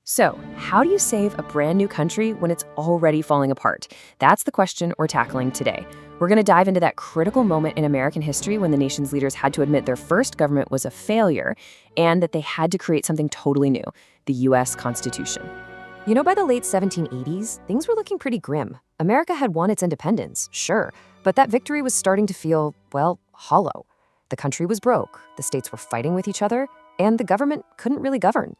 So, how do you save a brand new country when it's already falling apart? That's the question we're tackling today. We're going to dive into that critical moment in American history when the nation's leaders had to admit their first government was a failure and that they had to create something totally new, the U.S. Constitution. By the late 1780s, things were looking pretty grim. America had won its independence, sure, but that victory was starting to feel, well, hollow. The country was broke, the states were fighting with each other, and the government couldn't really govern.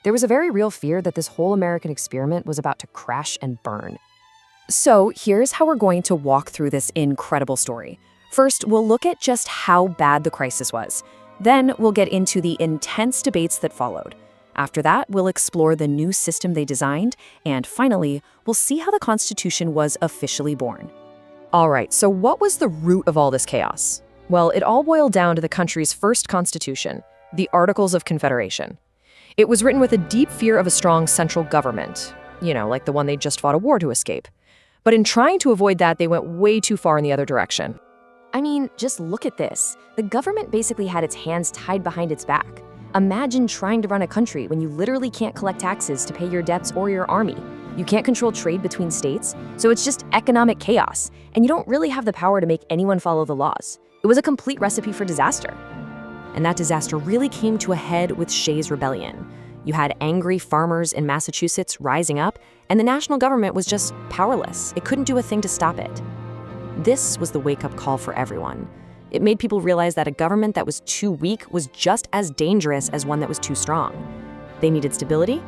There was a very real fear that this whole American experiment was about to crash and burn. So here's how we're going to walk through this incredible story. First, we'll look at just how bad the crisis was. Then we'll get into the intense debates that followed. After that, we'll explore the new system they designed. And finally, we'll see how the Constitution was officially born. All right, so what was the root of all this chaos? Well, it all boiled down to the country's first constitution, the Articles of Confederation. It was written with a deep fear of a strong central government, like the one they just fought a war to escape. But in trying to avoid that, they went way too far in the other direction. I mean, just look at this. The government basically had its hands tied behind its back. Imagine trying to run a country when you literally can't collect taxes to pay your debts or your army. You can't control trade between states, so it's just economic chaos, and you don't really have the power to make anyone follow the laws. It was a complete recipe for disaster. And that disaster really came to a head with Shays' Rebellion. You had angry farmers in Massachusetts rising up, and the national government was just powerless. It couldn't do a thing to stop it. This was the wake-up call for everyone. It made people realize that a government that was too weak was just as dangerous as one that was too strong. They needed stability,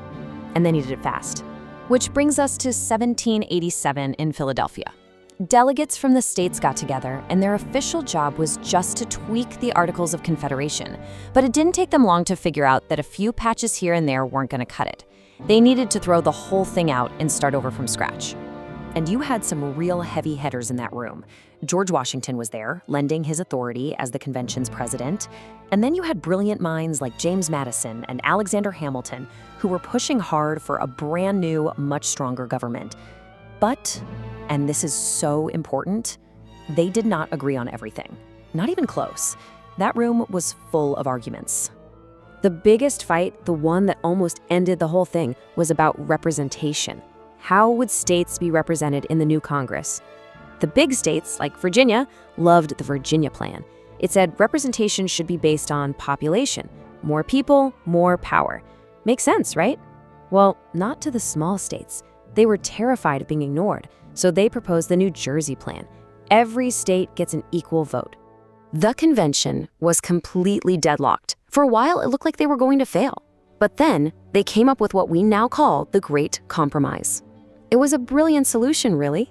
and they needed it fast. Which brings us to 1787 in Philadelphia. Delegates from the states got together, and their official job was just to tweak the Articles of Confederation. But it didn't take them long to figure out that a few patches here and there weren't going to cut it. They needed to throw the whole thing out and start over from scratch. And you had some real heavy hitters in that room. George Washington was there, lending his authority as the convention's president. And then you had brilliant minds like James Madison and Alexander Hamilton, who were pushing hard for a brand new, much stronger government. But, and this is so important, they did not agree on everything. Not even close. That room was full of arguments. The biggest fight, the one that almost ended the whole thing, was about representation. How would states be represented in the new Congress? The big states, like Virginia, loved the Virginia Plan. It said representation should be based on population. More people, more power. Makes sense, right? Well, not to the small states. They were terrified of being ignored, so they proposed the New Jersey Plan. Every state gets an equal vote. The convention was completely deadlocked. For a while, it looked like they were going to fail. But then, they came up with what we now call the Great Compromise. It was a brilliant solution, really.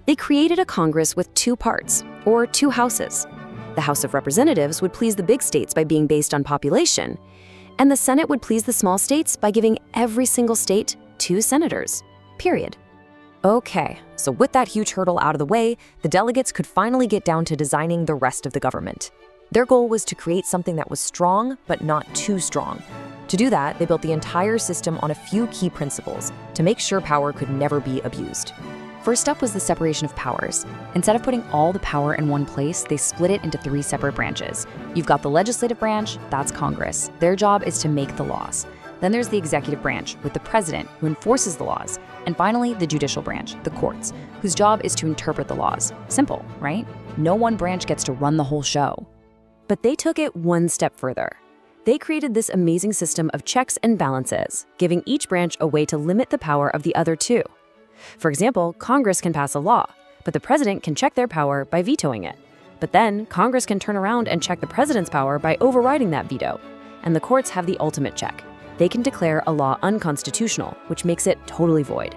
They created a Congress with two parts, or two houses. The House of Representatives would please the big states by being based on population, and the Senate would please the small states by giving every single state 2 senators. Period. Okay, so with that huge hurdle out of the way, the delegates could finally get down to designing the rest of the government. Their goal was to create something that was strong, but not too strong. To do that, they built the entire system on a few key principles to make sure power could never be abused. First up was the separation of powers. Instead of putting all the power in one place, they split it into 3 separate branches. You've got the legislative branch, that's Congress. Their job is to make the laws. Then there's the executive branch, with the president, who enforces the laws. And finally, the judicial branch, the courts, whose job is to interpret the laws. Simple, right? No one branch gets to run the whole show. But they took it one step further. They created this amazing system of checks and balances, giving each branch a way to limit the power of the other 2. For example, Congress can pass a law, but the president can check their power by vetoing it. But then, Congress can turn around and check the president's power by overriding that veto. And the courts have the ultimate check. They can declare a law unconstitutional, which makes it totally void.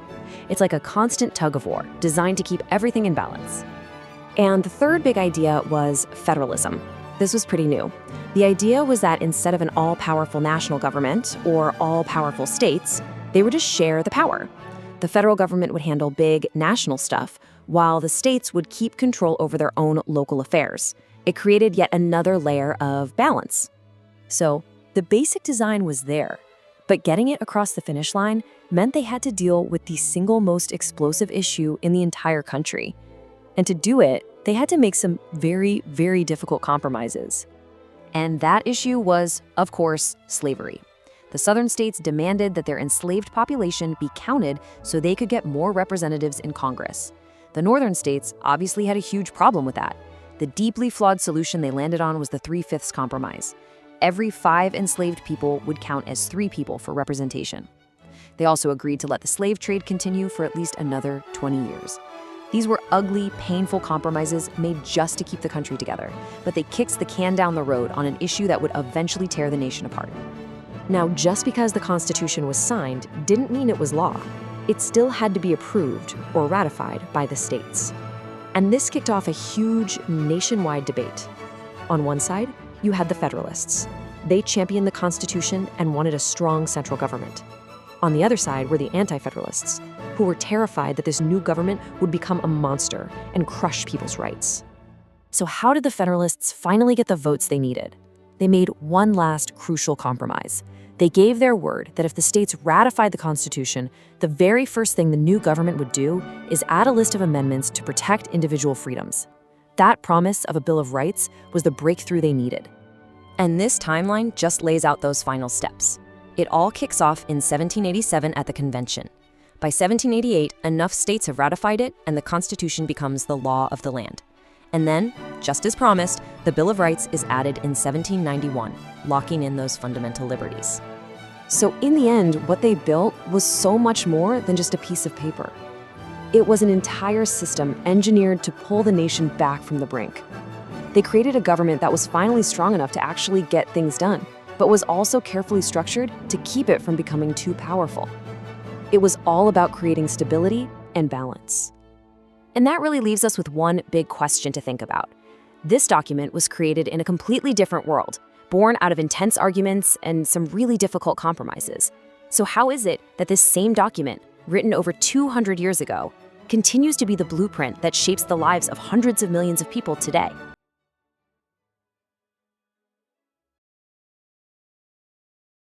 It's like a constant tug of war, designed to keep everything in balance. And the third big idea was federalism. This was pretty new. The idea was that instead of an all-powerful national government or all-powerful states, they would just share the power. The federal government would handle big national stuff, while the states would keep control over their own local affairs. It created yet another layer of balance. So, the basic design was there. But getting it across the finish line meant they had to deal with the single most explosive issue in the entire country. And to do it, they had to make some very, very difficult compromises. And that issue was, of course, slavery. The The Southern states demanded that their enslaved population be counted so they could get more representatives in Congress. The Northern states obviously had a huge problem with that. The deeply flawed solution they landed on was the 3/5 compromise. Every 5 enslaved people would count as 3 people for representation. They also agreed to let the slave trade continue for at least another 20 years. These were ugly, painful compromises made just to keep the country together, but they kicked the can down the road on an issue that would eventually tear the nation apart. Now, just because the Constitution was signed didn't mean it was law. It still had to be approved or ratified by the states. And this kicked off a huge nationwide debate. On one side, you had the Federalists. They championed the Constitution and wanted a strong central government. On the other side were the Anti-Federalists, who were terrified that this new government would become a monster and crush people's rights. So how did the Federalists finally get the votes they needed? They made one last crucial compromise. They gave their word that if the states ratified the Constitution, the very first thing the new government would do is add a list of amendments to protect individual freedoms. That promise of a Bill of Rights was the breakthrough they needed. And this timeline just lays out those final steps. It all kicks off in 1787 at the convention. By 1788, enough states have ratified it, and the Constitution becomes the law of the land. And then, just as promised, the Bill of Rights is added in 1791, locking in those fundamental liberties. So in the end, what they built was so much more than just a piece of paper. It was an entire system engineered to pull the nation back from the brink. They created a government that was finally strong enough to actually get things done, but was also carefully structured to keep it from becoming too powerful. It was all about creating stability and balance. And that really leaves us with one big question to think about. This document was created in a completely different world, born out of intense arguments and some really difficult compromises. So how is it that this same document, written over 200 years ago, continues to be the blueprint that shapes the lives of hundreds of millions of people today?